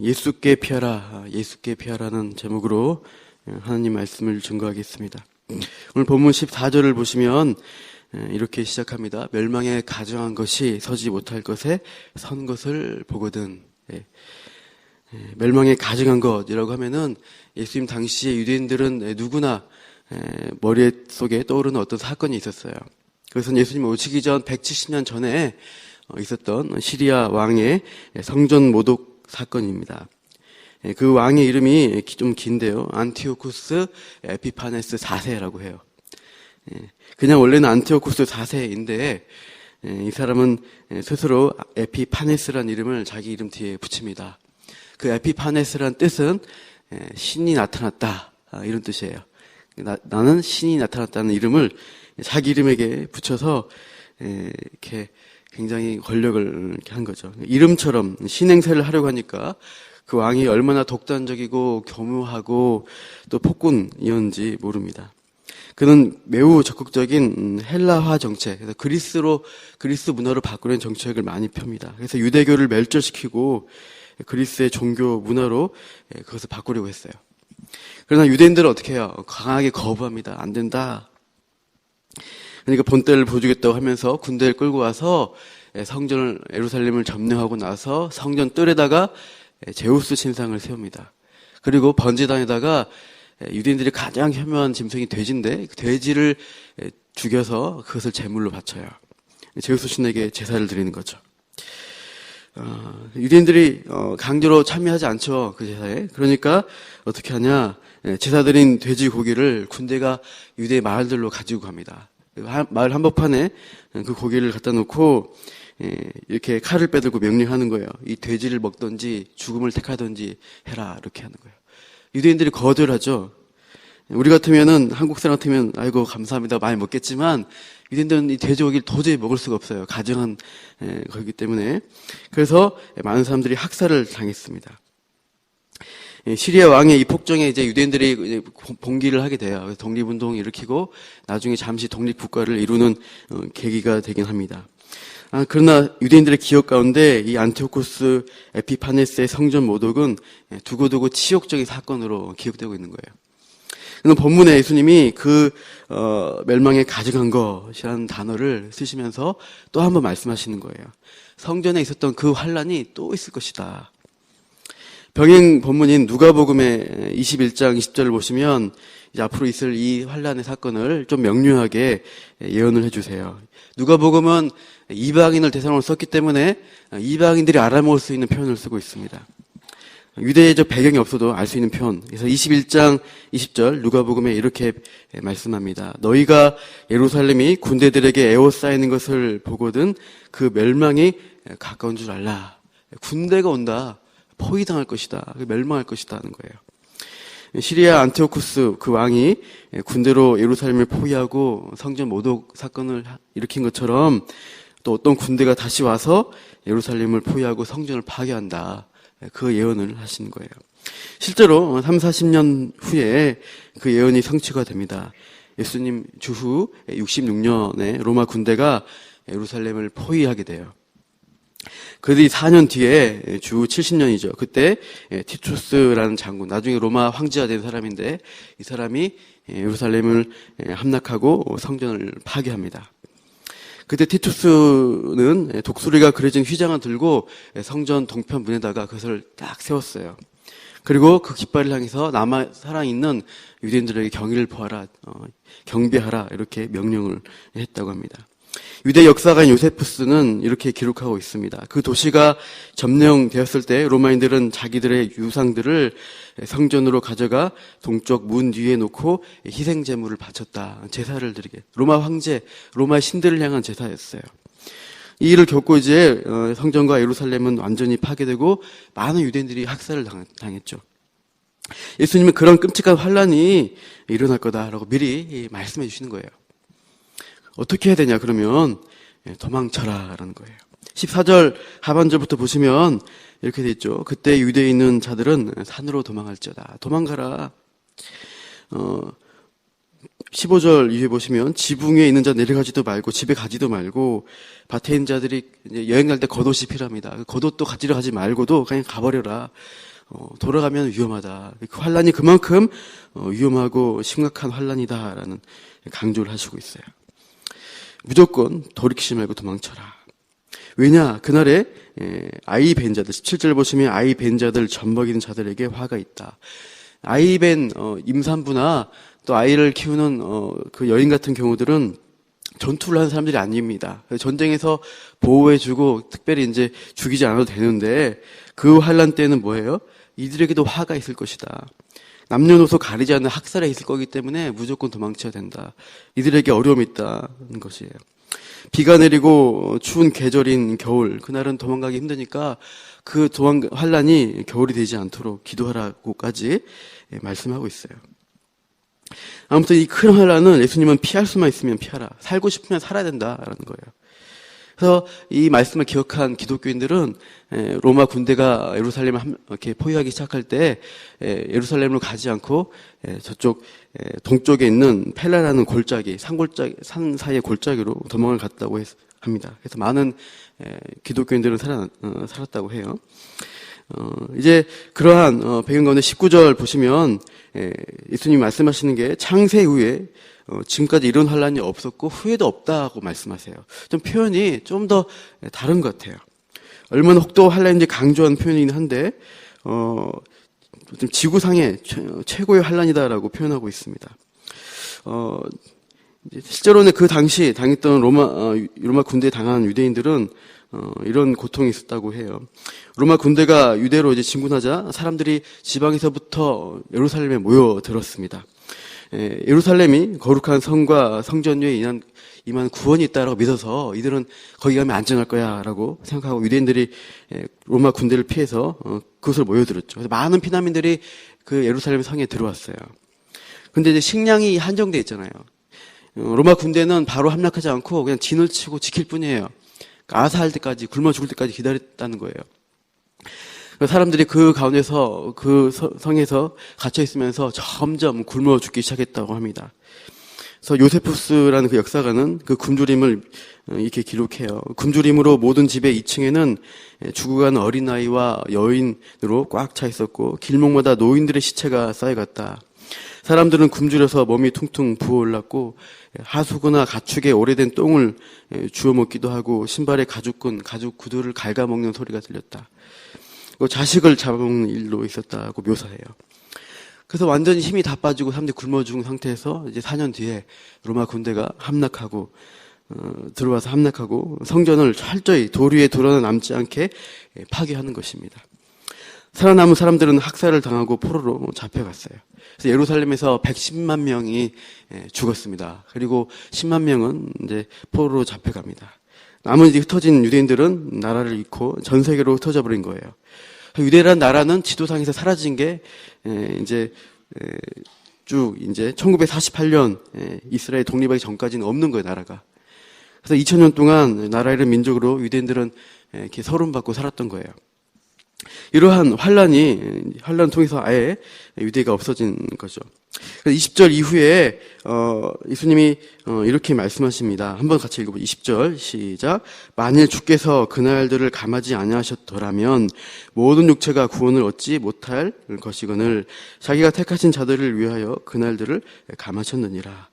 예수께 피하라, 예수께 피하라는 제목으로 하나님 말씀을 증거하겠습니다. 오늘 본문 14절을 보시면 이렇게 시작합니다. 멸망에 가증한 것이 서지 못할 것에 선 것을 보거든. 멸망에 가증한 것이라고 하면은 예수님 당시에 유대인들은 누구나 머릿속에 떠오르는 어떤 사건이 있었어요. 그것은 예수님 오시기 전 170년 전에 있었던 시리아 왕의 성전 모독 사건입니다. 그 왕의 이름이 좀 긴데요. 안티오쿠스 에피파네스 4세라고 해요. 그냥 원래는 안티오쿠스 4세인데 이 사람은 스스로 에피파네스라는 이름을 자기 이름 뒤에 붙입니다. 그 에피파네스라는 뜻은 신이 나타났다, 이런 뜻이에요. 나는 신이 나타났다는 이름을 자기 이름에게 붙여서 이렇게 굉장히 권력을 이렇게 한 거죠. 이름처럼 신행세를 하려고 하니까 그 왕이 얼마나 독단적이고 교묘하고 또 폭군이었는지 모릅니다. 그는 매우 적극적인 헬라화 정책, 그래서 그리스 문화로 바꾸는 정책을 많이 펴니다. 그래서 유대교를 멸절시키고 그리스의 종교 문화로 그것을 바꾸려고 했어요. 그러나 유대인들은 어떻게 해요? 강하게 거부합니다. 안 된다. 그러니까 본때를 보여주겠다고 하면서 군대를 끌고 와서 성전을, 예루살렘을 점령하고 나서 성전 뜰에다가 제우스 신상을 세웁니다. 그리고 번제단에다가 유대인들이 가장 혐오한 짐승이 돼지인데 그 돼지를 죽여서 그것을 제물로 바쳐요. 제우스 신에게 제사를 드리는 거죠. 유대인들이 강제로 참여하지 않죠, 그 제사에. 그러니까 어떻게 하냐? 제사 드린 돼지 고기를 군대가 유대 마을들로 가지고 갑니다. 마을 한복판에 그 고기를 갖다 놓고 이렇게 칼을 빼들고 명령하는 거예요. 이 돼지를 먹든지 죽음을 택하든지 해라, 이렇게 하는 거예요. 유대인들이 거절하죠. 우리 같으면은, 한국 사람 같으면 아이고 감사합니다 많이 먹겠지만 유대인들은 이 돼지고기를 도저히 먹을 수가 없어요. 가증한 거기 때문에. 그래서 많은 사람들이 학살을 당했습니다. 시리아 왕의 이 폭정에 이제 유대인들이 봉기를 하게 돼요. 그래서 독립운동을 일으키고 나중에 잠시 독립국가를 이루는 계기가 되긴 합니다. 그러나 유대인들의 기억 가운데 이 안티오쿠스 에피파네스의 성전 모독은 두고두고 치욕적인 사건으로 기억되고 있는 거예요. 그럼 본문에 예수님이 그 멸망에 가증한 것이라는 단어를 쓰시면서 또 한 번 말씀하시는 거예요. 성전에 있었던 그 환란이 또 있을 것이다. 병행 본문인 누가복음의 21장 20절을 보시면 이제 앞으로 있을 이 환란의 사건을 좀 명료하게 예언을 해주세요. 누가복음은 이방인을 대상으로 썼기 때문에 이방인들이 알아먹을 수 있는 표현을 쓰고 있습니다. 유대적 배경이 없어도 알 수 있는 표현. 그래서 21장 20절 누가복음에 이렇게 말씀합니다. 너희가 예루살렘이 군대들에게 에워싸이는 것을 보거든 그 멸망이 가까운 줄 알라. 군대가 온다. 포위당할 것이다. 멸망할 것이다 하는 거예요. 시리아 안티오쿠스 그 왕이 군대로 예루살렘을 포위하고 성전 모독 사건을 일으킨 것처럼 또 어떤 군대가 다시 와서 예루살렘을 포위하고 성전을 파괴한다. 그 예언을 하신 거예요. 실제로 30-40년 후에 그 예언이 성취가 됩니다. 예수님 주후 66년에 로마 군대가 예루살렘을 포위하게 돼요. 그들이 4년 뒤에 주 70년이죠. 그때 티투스라는 장군, 나중에 로마 황제가 된 사람인데 이 사람이 예루살렘을 함락하고 성전을 파괴합니다. 그때 티투스는 독수리가 그려진 휘장을 들고 성전 동편 문에다가 그것을 딱 세웠어요. 그리고 그 깃발을 향해서 남아 살아있는 유대인들에게 경의를 표하라, 경배하라, 이렇게 명령을 했다고 합니다. 유대 역사가인 요세푸스는 이렇게 기록하고 있습니다. 그 도시가 점령되었을 때 로마인들은 자기들의 유상들을 성전으로 가져가 동쪽 문 뒤에 놓고 희생 제물을 바쳤다. 제사를 드리게. 로마 황제, 로마 신들을 향한 제사였어요. 이 일을 겪고 이제 성전과 예루살렘은 완전히 파괴되고 많은 유대인들이 학살을 당했죠. 예수님은 그런 끔찍한 환란이 일어날 거다라고 미리 말씀해 주시는 거예요. 어떻게 해야 되냐 그러면 도망쳐라 라는 거예요. 14절 하반절부터 보시면 이렇게 돼 있죠. 그때 유대에 있는 자들은 산으로 도망할지어다. 도망가라. 15절 이후에 보시면 지붕 위에 있는 자 내려가지도 말고 집에 가지도 말고 밭에 있는 자들이 이제 여행 갈 때 겉옷이 필요합니다. 그 겉옷도 가지러 가지 말고도 그냥 가버려라. 돌아가면 위험하다. 그 환란이 그만큼 위험하고 심각한 환란이다라는 강조를 하시고 있어요. 무조건 돌이키지 말고 도망쳐라. 왜냐? 그날에 아이 벤 자들, 17절 보시면 아이 벤 자들, 젖먹이는 자들에게 화가 있다. 아이 벤 임산부나 또 아이를 키우는 그 여인 같은 경우들은 전투를 하는 사람들이 아닙니다. 전쟁에서 보호해주고 특별히 이제 죽이지 않아도 되는데 그 환란 때는 뭐예요? 이들에게도 화가 있을 것이다. 남녀노소 가리지 않는 학살에 있을 거기 때문에 무조건 도망쳐야 된다. 이들에게 어려움이 있다는 것이에요. 비가 내리고 추운 계절인 겨울, 그날은 도망가기 힘드니까 그 환란이 겨울이 되지 않도록 기도하라고까지 말씀하고 있어요. 아무튼 이 큰 환란은 예수님은 피할 수만 있으면 피하라. 살고 싶으면 살아야 된다라는 거예요. 그래서 이 말씀을 기억한 기독교인들은 로마 군대가 예루살렘을 이렇게 포위하기 시작할 때 예루살렘으로 가지 않고 저쪽 동쪽에 있는 펠라라는 골짜기, 산 사이의 골짜기로 도망을 갔다고 합니다. 그래서 많은 기독교인들은 살았다고 해요. 이제 그러한 배경 가운데 19절 보시면 예수님이 말씀하시는 게 창세 이후에 지금까지 이런 환란이 없었고 후회도 없다고 말씀하세요. 좀 표현이 좀 더 다른 것 같아요. 얼마나 혹독 환란인지 강조한 표현이긴 한데 좀 지구상의 최고의 환란이다라고 표현하고 있습니다. 실제로는 그 당시 당했던 로마 군대에 당한 유대인들은 이런 고통이 있었다고 해요. 로마 군대가 유대로 이제 진군하자 사람들이 지방에서부터 예루살렘에 모여들었습니다. 예루살렘이 거룩한 성과 성전 위에 임한 구원이 있다라고 믿어서 이들은 거기 가면 안전할 거야라고 생각하고 유대인들이 로마 군대를 피해서 그곳을 모여들었죠. 그래서 많은 피난민들이 그 예루살렘 성에 들어왔어요. 근데 이제 식량이 한정돼 있잖아요. 로마 군대는 바로 함락하지 않고 그냥 진을 치고 지킬 뿐이에요. 아사할 때까지, 굶어 죽을 때까지 기다렸다는 거예요. 사람들이 그 가운데서 그 성에서 갇혀 있으면서 점점 굶어 죽기 시작했다고 합니다. 그래서 요세푸스라는 그 역사가는 그 굶주림을 이렇게 기록해요. 굶주림으로 모든 집의 2층에는 죽어가는 어린아이와 여인으로 꽉 차 있었고 길목마다 노인들의 시체가 쌓여갔다. 사람들은 굶주려서 몸이 퉁퉁 부어올랐고 하수구나 가축의 오래된 똥을 주워 먹기도 하고 신발에 가죽 구두를 갉아먹는 소리가 들렸다. 자식을 잡아먹는 일도 있었다고 묘사해요. 그래서 완전히 힘이 다 빠지고 사람들이 굶어 죽은 상태에서 이제 4년 뒤에 로마 군대가 들어와서 함락하고 성전을 철저히 돌 위에 드러나 남지 않게 파괴하는 것입니다. 살아남은 사람들은 학살을 당하고 포로로 잡혀갔어요. 그래서 예루살렘에서 110만 명이 죽었습니다. 그리고 10만 명은 이제 포로로 잡혀갑니다. 나머지 흩어진 유대인들은 나라를 잃고 전 세계로 흩어져 버린 거예요. 유대라는 나라는 지도상에서 사라진 게 이제 쭉 이제 1948년 이스라엘 독립하기 전까지는 없는 거예요, 나라가. 그래서 2000년 동안 나라 잃은 민족으로 유대인들은 이렇게 서름받고 살았던 거예요. 이러한 환란을 통해서 아예 유대가 없어진 거죠. 20절 이후에 예수님이 이렇게 말씀하십니다. 한번 같이 읽어보죠. 20절 시작. 만일 주께서 그날들을 감하지 아니하셨더라면 모든 육체가 구원을 얻지 못할 것이거늘 자기가 택하신 자들을 위하여 그날들을 감하셨느니라.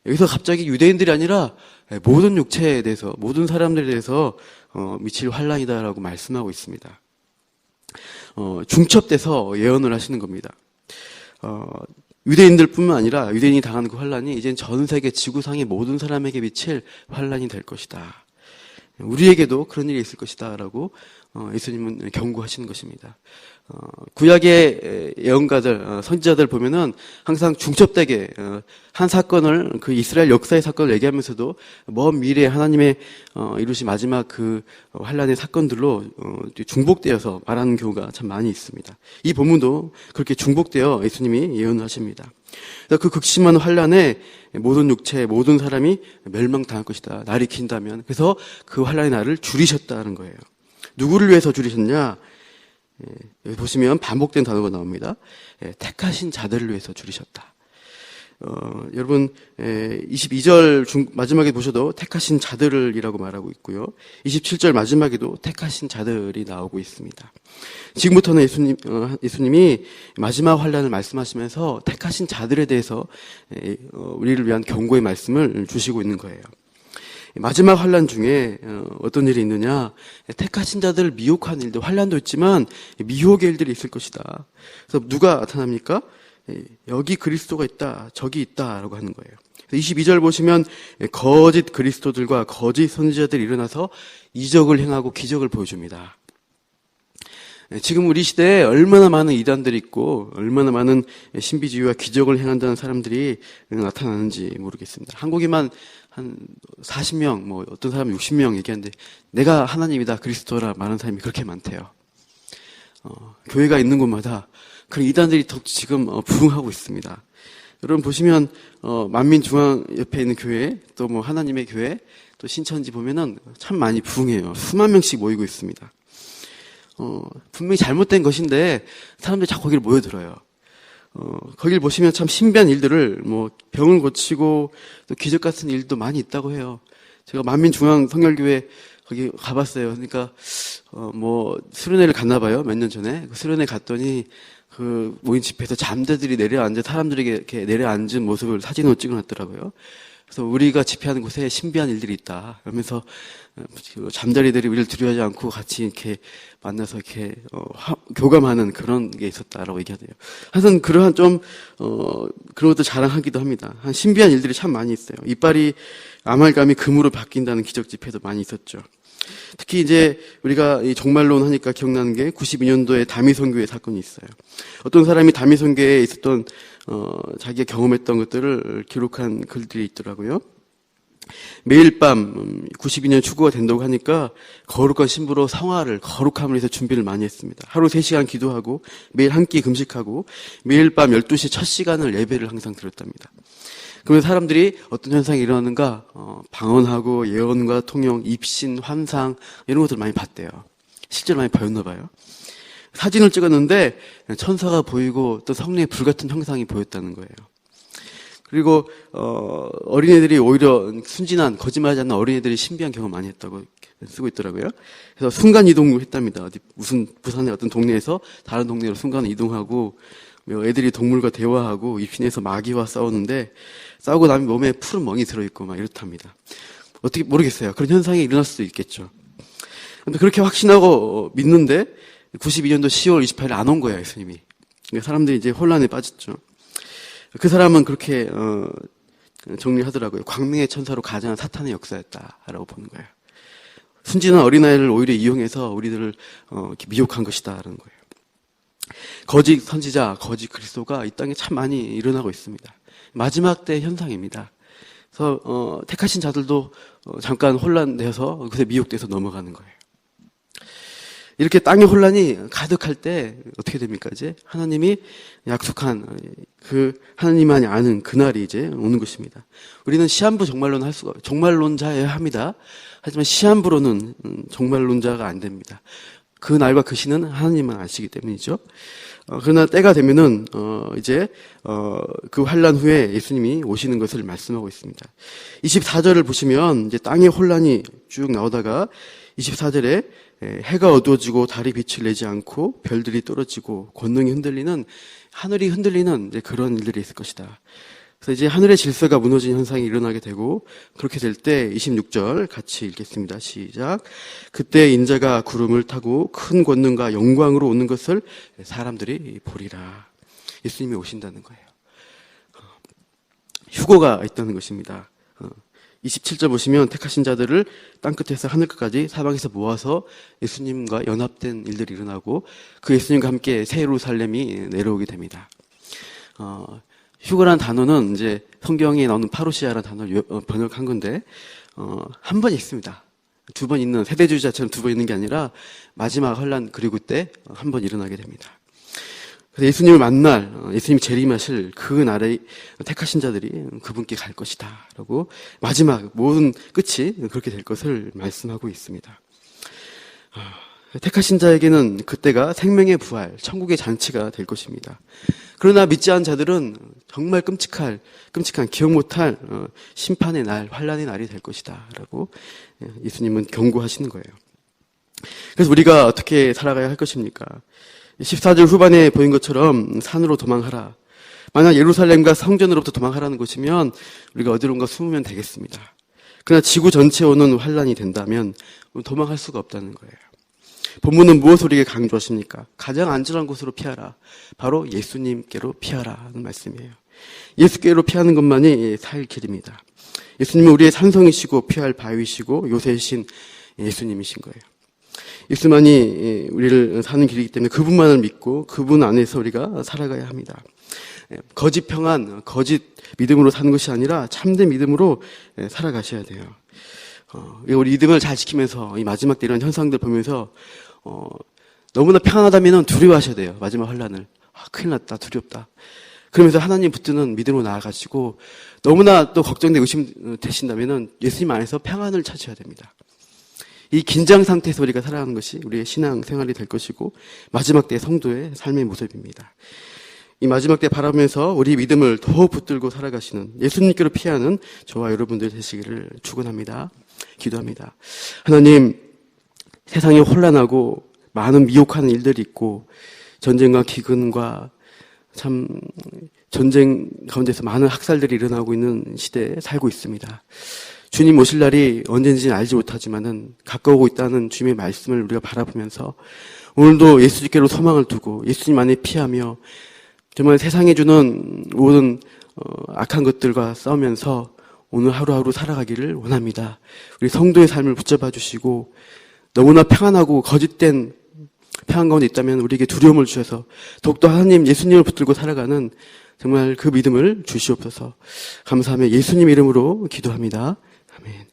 여기서 갑자기 유대인들이 아니라 모든 육체에 대해서 모든 사람들에 대해서 미칠 환란이다라고 말씀하고 있습니다. 중첩돼서 예언을 하시는 겁니다. 유대인들 뿐만 아니라 유대인이 당하는 그 환란이 이젠 전 세계 지구상의 모든 사람에게 미칠 환란이 될 것이다. 우리에게도 그런 일이 있을 것이다 라고 예수님은 경고하시는 것입니다. 구약의 예언가들, 선지자들 보면은 항상 중첩되게 한 사건을 그 이스라엘 역사의 사건을 얘기하면서도 먼 미래에 하나님의 이루신 마지막 그 환란의 사건들로 중복되어서 말하는 경우가 참 많이 있습니다. 이 본문도 그렇게 중복되어 예수님이 예언을 하십니다. 그래서 그 극심한 환란에 모든 육체, 모든 사람이 멸망당할 것이다. 날이 긴다면. 그래서 그 환란의 날을 줄이셨다는 거예요. 누구를 위해서 줄이셨냐? 여기 보시면 반복된 단어가 나옵니다. 택하신 자들을 위해서 줄이셨다. 여러분 22절 마지막에 보셔도 택하신 자들이라고 말하고 있고요. 27절 마지막에도 택하신 자들이 나오고 있습니다. 지금부터는 예수님이 마지막 환난을 말씀하시면서 택하신 자들에 대해서 우리를 위한 경고의 말씀을 주시고 있는 거예요. 마지막 환난 중에 어떤 일이 있느냐, 택하신 자들을 미혹하는 일도, 환난도 있지만 미혹의 일들이 있을 것이다. 그래서 누가 나타납니까? 여기 그리스도가 있다, 저기 있다라고 하는 거예요. 22절 보시면 거짓 그리스도들과 거짓 선지자들이 일어나서 이적을 행하고 기적을 보여줍니다. 지금 우리 시대에 얼마나 많은 이단들이 있고 얼마나 많은 신비주의와 기적을 행한다는 사람들이 나타나는지 모르겠습니다. 한국에만 한 40명, 뭐 어떤 사람은 60명 얘기하는데 내가 하나님이다, 그리스도라 말하는 사람이 그렇게 많대요. 교회가 있는 곳마다 그런 이단들이 더 지금 부흥하고 있습니다. 여러분 보시면 만민중앙 옆에 있는 교회, 또 뭐 하나님의 교회, 또 신천지 보면은 참 많이 부흥해요. 수만 명씩 모이고 있습니다. 분명히 잘못된 것인데 사람들이 자꾸 거기를 모여들어요. 거길 보시면 참 신비한 일들을, 뭐 병을 고치고 또 기적 같은 일도 많이 있다고 해요. 제가 만민중앙 성결교회 거기 가봤어요. 그러니까 뭐 수련회를 갔나 봐요. 몇 년 전에 그 수련회 갔더니 그 모인 집회에서 잠자들이 내려앉아 사람들에게 이렇게 내려앉은 모습을 사진으로 찍어놨더라고요. 그래서 우리가 집회하는 곳에 신비한 일들이 있다. 그러면서 잠자리들이 우리를 두려워하지 않고 같이 이렇게 만나서 이렇게 교감하는 그런 게 있었다라고 얘기하대요. 하여튼 그러한 좀 그런 것도 자랑하기도 합니다. 한 신비한 일들이 참 많이 있어요. 이빨이 아말감이 금으로 바뀐다는 기적 집회도 많이 있었죠. 특히 이제 우리가 이 종말론 하니까 기억나는 게 92년도에 다미선교회 사건이 있어요. 어떤 사람이 다미선교회에 있었던 자기가 경험했던 것들을 기록한 글들이 있더라고요. 매일 밤 92년 추구가 된다고 하니까 거룩한 신부로 성화를, 거룩함을 위해서 준비를 많이 했습니다. 하루 3시간 기도하고 매일 한 끼 금식하고 매일 밤 12시 첫 시간을 예배를 항상 드렸답니다. 그러면 사람들이 어떤 현상이 일어나는가, 방언하고 예언과 통영, 입신, 환상 이런 것들을 많이 봤대요. 실제로 많이 보였나 봐요. 사진을 찍었는데 천사가 보이고 또 성령의 불같은 형상이 보였다는 거예요. 그리고 어린애들이 오히려 순진한, 거짓말하지 않는 어린애들이 신비한 경험 많이 했다고 쓰고 있더라고요. 그래서 순간 이동을 했답니다. 무슨 부산의 어떤 동네에서 다른 동네로 순간 이동하고 애들이 동물과 대화하고 입신에서 마귀와 싸우는데 싸우고 나면 몸에 푸른 멍이 들어있고 막 이렇답니다. 어떻게 모르겠어요. 그런 현상이 일어날 수도 있겠죠. 근데 그렇게 확신하고 믿는데 92년도 10월 28일 안 온 거예요, 예수님이. 그러니까 사람들이 이제 혼란에 빠졌죠. 그 사람은 그렇게 정리하더라고요. 광명의 천사로 가장한 사탄의 역사였다라고 보는 거예요. 순진한 어린아이를 오히려 이용해서 우리들을 이렇게 미혹한 것이다라는 거예요. 거짓 선지자, 거짓 그리스도가 이 땅에 참 많이 일어나고 있습니다. 마지막 때 현상입니다. 그래서 택하신 자들도 잠깐 혼란돼서 그새 미혹돼서 넘어가는 거예요. 이렇게 땅의 혼란이 가득할 때 어떻게 됩니까? 이제 하나님이 약속한 그 하나님만이 아는 그날이 이제 오는 것입니다. 우리는 시한부 정말론을 할 수가, 정말론자여야 합니다. 하지만 시한부로는 정말론자가 안 됩니다. 그 날과 그 시는 하나님만 아시기 때문이죠. 그러나 때가 되면은 이제 그 환란 후에 예수님이 오시는 것을 말씀하고 있습니다. 24절을 보시면 이제 땅의 혼란이 쭉 나오다가 24절에 해가 어두워지고 달이 빛을 내지 않고 별들이 떨어지고 권능이 흔들리는, 하늘이 흔들리는 이제 그런 일들이 있을 것이다. 그래서 이제 하늘의 질서가 무너진 현상이 일어나게 되고, 그렇게 될 때 26절 같이 읽겠습니다. 시작. 그때 인자가 구름을 타고 큰 권능과 영광으로 오는 것을 사람들이 보리라. 예수님이 오신다는 거예요. 휴거가 있다는 것입니다. 27절 보시면 택하신 자들을 땅끝에서 하늘끝까지 사방에서 모아서 예수님과 연합된 일들이 일어나고 그 예수님과 함께 새 예루살렘이 내려오게 됩니다. 휴거란 단어는 이제 성경에 나오는 파루시아라는 단어를 번역한 건데 한 번 있습니다. 두 번 있는, 세대주의자처럼 두 번 있는 게 아니라 마지막 환란 그리고 때 한 번 일어나게 됩니다. 그래서 예수님을 만날, 예수님이 재림하실 그 날에 택하신 자들이 그분께 갈 것이다 라고 마지막 모든 끝이 그렇게 될 것을 말씀하고 있습니다. 택하신 자에게는 그때가 생명의 부활, 천국의 잔치가 될 것입니다. 그러나 믿지 않은 자들은 정말 끔찍한 기억 못할 심판의 날, 환란의 날이 될 것이다 라고 예수님은 경고하시는 거예요. 그래서 우리가 어떻게 살아가야 할 것입니까? 14절 후반에 보인 것처럼 산으로 도망하라. 만약 예루살렘과 성전으로부터 도망하라는 것이면 우리가 어디론가 숨으면 되겠습니다. 그러나 지구 전체에 오는 환란이 된다면 도망할 수가 없다는 거예요. 본문은 무엇을 우리에게 강조하십니까? 가장 안전한 곳으로 피하라. 바로 예수님께로 피하라는 말씀이에요. 예수께로 피하는 것만이 살 길입니다. 예수님은 우리의 산성이시고 피할 바위시고 요새이신 예수님이신 거예요. 예수만이 우리를 사는 길이기 때문에 그분만을 믿고 그분 안에서 우리가 살아가야 합니다. 거짓 평안, 거짓 믿음으로 사는 것이 아니라 참된 믿음으로 살아가셔야 돼요. 우리 믿음을 잘 지키면서 이 마지막 때 이런 현상들 보면서 너무나 평안하다면 두려워하셔야 돼요. 마지막 환란을. 큰일 났다, 두렵다. 그러면서 하나님 붙드는 믿음으로 나아가시고 너무나 또 걱정되고 의심되신다면 예수님 안에서 평안을 찾으셔야 됩니다. 이 긴장 상태에서 우리가 살아가는 것이 우리의 신앙 생활이 될 것이고 마지막 때 성도의 삶의 모습입니다. 이 마지막 때 바라보면서 우리 믿음을 더 붙들고 살아가시는 예수님께로 피하는 저와 여러분들 되시기를 축원합니다. 기도합니다. 하나님, 세상에 혼란하고 많은 미혹하는 일들이 있고 전쟁과 기근과 참 전쟁 가운데서 많은 학살들이 일어나고 있는 시대에 살고 있습니다. 주님 오실 날이 언제인지는 알지 못하지만은 가까우고 있다는 주님의 말씀을 우리가 바라보면서 오늘도 예수님께로 소망을 두고 예수님 안에 피하며 정말 세상에 주는 모든 악한 것들과 싸우면서 오늘 하루하루 살아가기를 원합니다. 우리 성도의 삶을 붙잡아 주시고 너무나 평안하고 거짓된 평안 가운데 있다면 우리에게 두려움을 주셔서 더욱더 하나님 예수님을 붙들고 살아가는 정말 그 믿음을 주시옵소서. 감사하며 예수님 이름으로 기도합니다. 아멘.